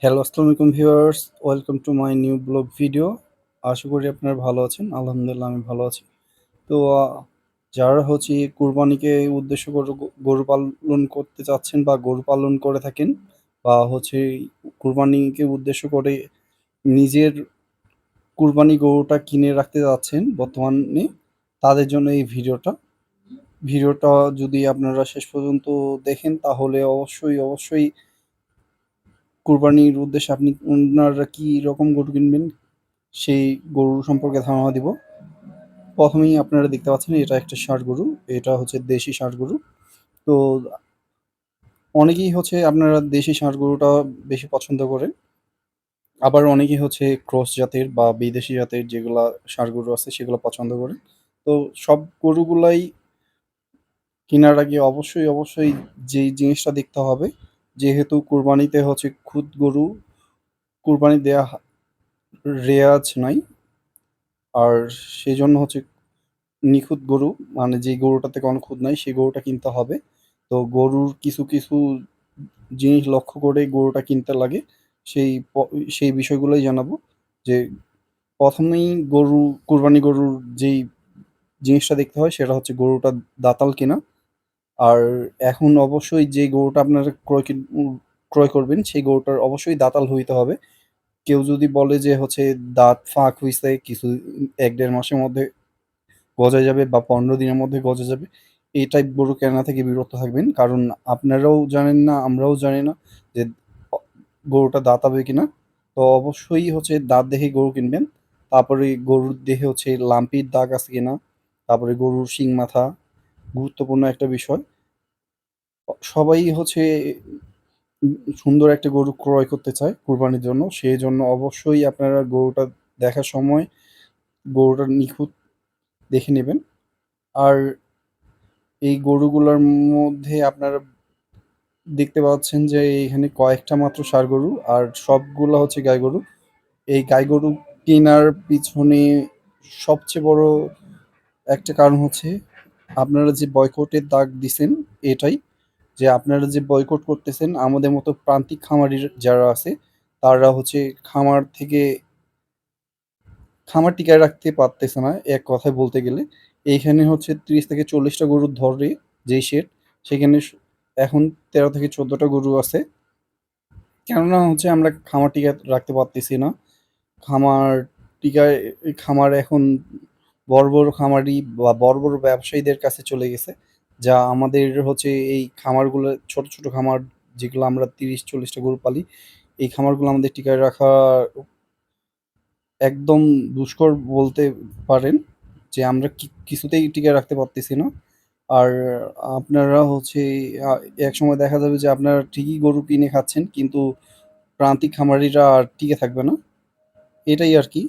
Hello, আসসালামু আলাইকুম viewers. Welcome to my new blog video. আশা করি আপনারা ভালো আছেন। আলহামদুলিল্লাহ আমি ভালো আছি। তো যারা হচ্ছে কুরবানিকে উদ্দেশ্য করে গরু পালন করতে চাচ্ছেন বা গরু পালন করে থাকেন বা হচ্ছে কুরবানিকে উদ্দেশ্য করে নিজের কুরবানি গরুটা কিনে রাখতে যাচ্ছেন বর্তমানে, তাদের জন্য এই ভিডিওটা। ভিডিওটা যদি আপনারা শেষ পর্যন্ত দেখেন তাহলে অবশ্যই কুরবানির উদ্দেশ্যে আপনি আপনারা কি রকম গরু কিনবেন সেই গরুর সম্পর্কে ধারণা দিব। প্রথমেই আপনারা দেখতে পাচ্ছেন এটা একটা ষাঁড় গরু। এটা হচ্ছে দেশি ষাঁড় গরু। তো অনেকেই হচ্ছে আপনারা দেশি ষাঁড় গরুটা বেশি পছন্দ করেন। আবার অনেকেই হচ্ছে ক্রস জাতের বা বিদেশি জাতের যেগুলা ষাঁড় গরু আছে সেগুলো পছন্দ করেন। তো সব গরুগুলাই কেনার আগে অবশ্যই যেই জিনিসটা দেখতে হবে, যেহেতু কুরবানিতে হচ্ছে খুদ গরু কুরবানি দেয়া রেওয়াজ নাই। আর সেজন্য হচ্ছে নিখুঁত গরু, মানে যে গরুটাতে কোনো খুঁত নাই সেই গরুটা কিনতে হবে। তো গরুর কিছু জিনিস লক্ষ্য করে গরুটা কিনতে লাগে। সেই প সেই বিষয়গুলোই জানাবো। যে ১ম এই কুরবানি গরুর যেই জিনিসটা দেখতে হয় সেটা হচ্ছে গরুটা দাতাল কিনা। আর এখন অবশ্যই যে গরুটা আপনারা ক্রয় করবেন সেই গরুটার অবশ্যই দাতাল হইতে হবে। কেউ যদি বলে যে হচ্ছে দাঁত ফাঁক হইছে কিছু ১-১.৫ মাসের মধ্যে গজা যাবে বা ১৫ দিনের মধ্যে গজা যাবে, এই টাইপ গরু কেনা থেকে বিরত থাকবেন। কারণ আপনারাও জানেন না, আমরাও জানি না যে অ গরুটা দাঁতাবে কিনা। তো অবশ্যই হচ্ছে দাঁত দেখে গরু কিনবেন। তারপরে গরুর দেহে হচ্ছে লাম্পির দাগ আছে কিনা, তারপরে গরুর শিং মাথা, গুরুত্বপূর্ণ একটা বিষয়। সবাই হচ্ছে সুন্দর একটা গরু ক্রয় করতে চায় কুরবানির জন্য। সেজন্য অবশ্যই আপনারা গরুটা দেখার সময় গরুটা নিখুঁত দেখে নিবেন। আর এই গরুগুলার মধ্যে আপনারা দেখতে পাচ্ছেন যে এখানে কয়েকটা মাত্র ষাঁড় গরু আর সবগুলা হচ্ছে গাই গরু। এই গাই গরু কেনার পিছনে সবচেয়ে বড় একটা কারণ হচ্ছে আপনারা যে বয়কটের ডাক দিছেন এটাই। যে আপনারা যে বয়কট করতেছেন আমাদের মতো প্রান্তিক খামারি যারা আছে তারা হচ্ছে খামার থেকে খামার টিকায় রাখতে পারতেছে না এক কথায় বলতে গেলে। এইখানে হচ্ছে ৩০ থেকে ৪০ টা গরু ধরে যেই শেড, সেখানে এখন ১৩ থেকে ১৪ টা গরু আছে। কেননা হচ্ছে আমরা খামার টিকায় রাখতে পারতেছি না। খামার টিকায় খামার এখন বড় খামারি বা বড় ব্যবসায়ীদের কাছে চলে গেছে। যা আমাদের হচ্ছে এই খামারগুলো ছোট খামার যেগুলো আমরা ৩০-৪০ টা গরু পালি, এই খামারগুলো আমাদের টিকায় রাখা একদম দুষ্কর বলতে পারেন। যে আমরা কিছুতেই টিকায় রাখতে পারতেছি না। আর আপনারা হচ্ছে আ একসময় দেখা যাবে যে আপনারা ঠিকই গরু কিনে খাচ্ছেন কিন্তু প্রান্তিক খামারিরা আর টিকে থাকবে না। এটাই আরকি।